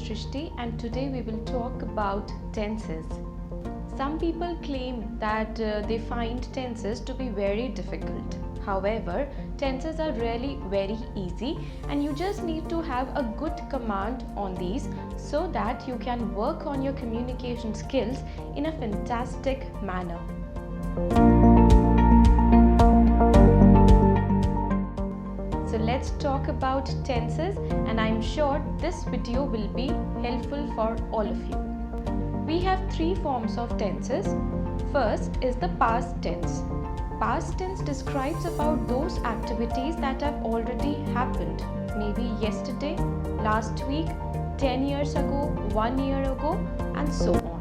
Srishti, and today we will talk about tenses. Some people claim that they find tenses to be very difficult. However, tenses are really very easy and you just need to have a good command on these so that you can work on your communication skills in a fantastic manner. So let's talk about tenses, and I'm sure this video will be helpful for all of you. We have three forms of tenses. First is the past tense. Past tense describes about those activities that have already happened, maybe yesterday, last week, 10 years ago, 1 year ago, and so on.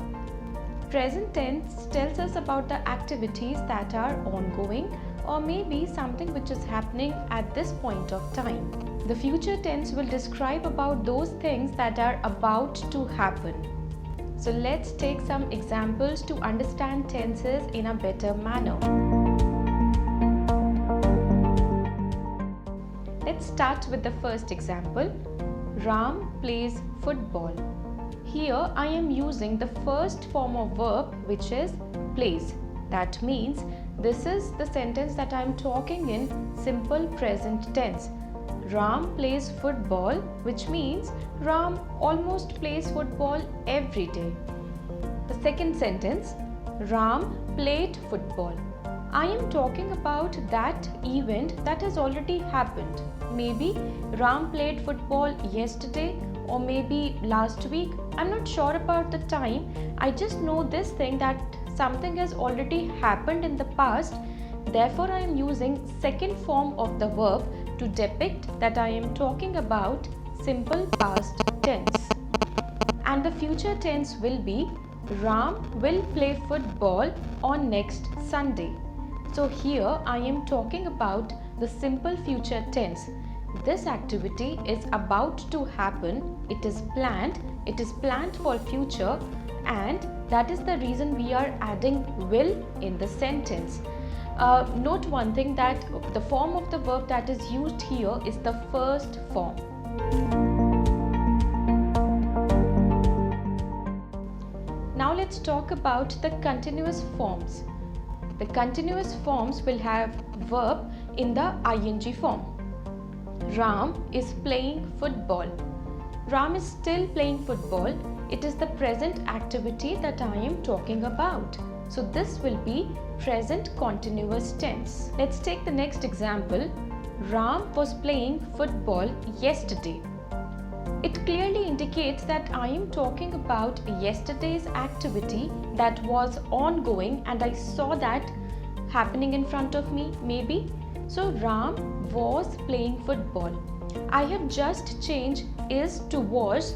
Present tense tells us about the activities that are ongoing or maybe something which is happening at this point of time. The future tense will describe about those things that are about to happen. So let's take some examples to understand tenses in a better manner. Let's start with the first example. Ram plays football. Here I am using the first form of verb, which is plays. That means this is the sentence that I am talking in simple present tense. Ram plays football, which means Ram almost plays football every day. The second sentence, Ram played football. I am talking about that event that has already happened. Maybe Ram played football yesterday or maybe last week. I'm not sure about the time. I just know this thing that something has already happened in the past. Therefore, I am using second form of the verb to depict that I am talking about simple past tense. And the future tense will be Ram will play football on next Sunday. So here I am talking about the simple future tense. This activity is about to happen. It is planned for future, and that is the reason we are adding will in the sentence. Note one thing, that the form of the verb that is used here is the first form. Now let's talk about the continuous forms. The continuous forms will have verb in the ing form. Ram is playing football. Ram is still playing football. It is the present activity that I am talking about. So this will be present continuous tense. Let's take the next example. Ram was playing football yesterday. It clearly indicates that I am talking about yesterday's activity that was ongoing and I saw that happening in front of me maybe. So Ram was playing football. I have just changed is to was.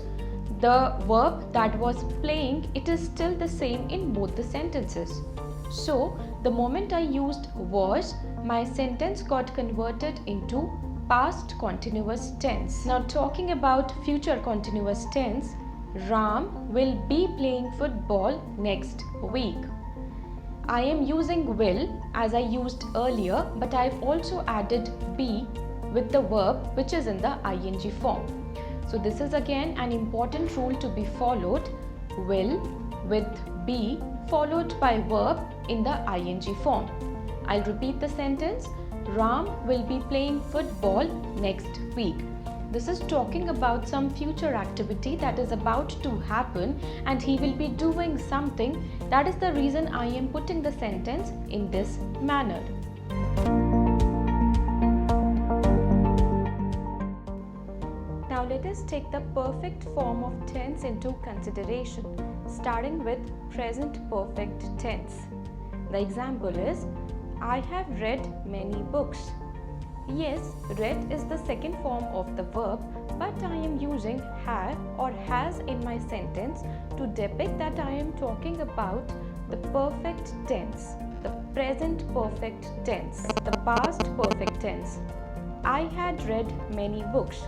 The verb that was playing, it is still the same in both the sentences. So the moment I used was, my sentence got converted into past continuous tense. Now talking about future continuous tense, Ram will be playing football next week. I am using will as I used earlier, but I've also added be with the verb which is in the ing form. So this is again an important rule to be followed. Will with be followed by verb in the ing form. I'll repeat the sentence. Ram will be playing football next week. This is talking about some future activity that is about to happen and he will be doing something. That is the reason I am putting the sentence in this manner. Now let us take the perfect form of tense into consideration, starting with present perfect tense. The example is, I have read many books. Yes, read is the second form of the verb, but I am using have or has in my sentence to depict that I am talking about the perfect tense, the present perfect tense, the past perfect tense. I had read many books.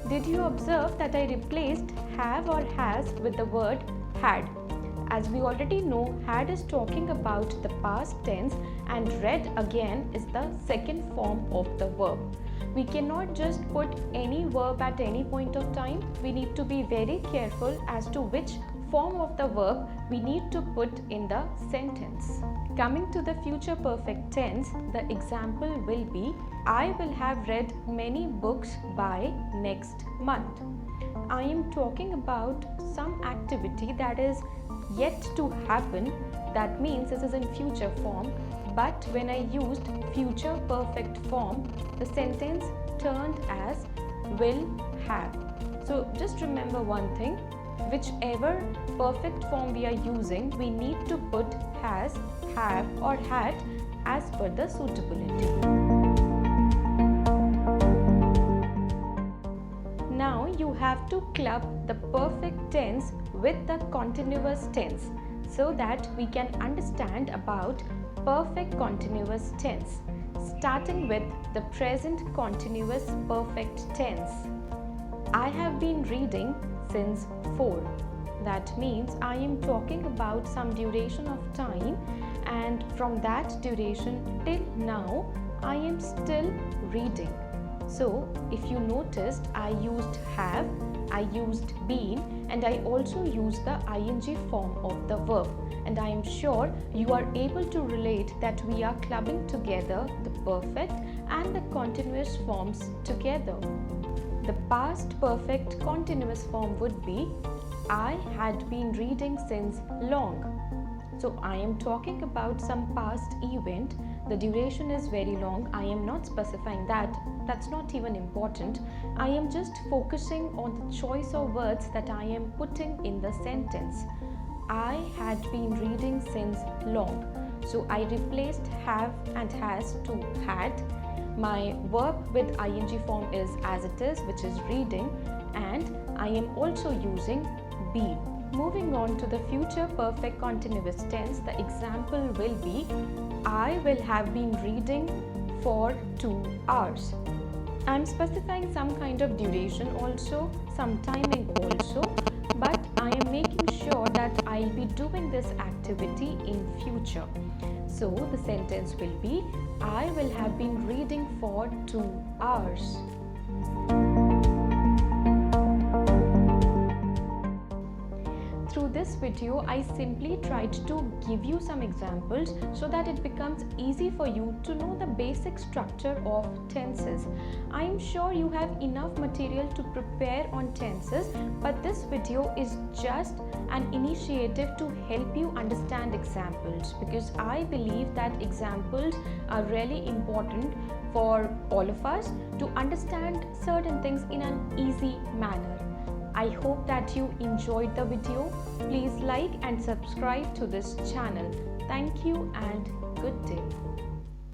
Did you observe that I replaced have or has with the word had? As we already know, had is talking about the past tense and read again is the second form of the verb. We cannot just put any verb at any point of time. We need to be very careful as to which form of the verb we need to put in the sentence. Coming to the future perfect tense, the example will be I will have read many books by next month. I am talking about some activity that is yet to happen. That means this is in future form, but when I used future perfect form, the sentence turned as will have. So just remember one thing, whichever perfect form we are using, we need to put has, have or had as per the suitability. Now you have to club the perfect tense with the continuous tense so that we can understand about perfect continuous tense, starting with the present continuous perfect tense. I have been reading since 4. That means I am talking about some duration of time, and from that duration till now I am still reading. So if you noticed, I used have, I used been, and I also used the ing form of the verb, and I am sure you are able to relate that we are clubbing together the perfect and the continuous forms together. The past perfect continuous form would be I had been reading since long. So I am talking about some past event. The duration is very long. I am not specifying that. That's not even important. I am just focusing on the choice of words that I am putting in the sentence. I had been reading since long. So I replaced have and has to had. My verb with ing form is as it is, which is reading, and I am also using been. Moving on to the future perfect continuous tense, the example will be I will have been reading for 2 hours. I am specifying some kind of duration also, some timing also, but I am making sure that I'll be doing this activity in future. So the sentence will be I will have been reading for 2 hours. Through this video, I simply tried to give you some examples so that it becomes easy for you to know the basic structure of tenses. I am sure you have enough material to prepare on tenses, but this video is just an initiative to help you understand examples, because I believe that examples are really important for all of us to understand certain things in an easy manner. I hope that you enjoyed the video. Please like and subscribe to this channel. Thank you and good day.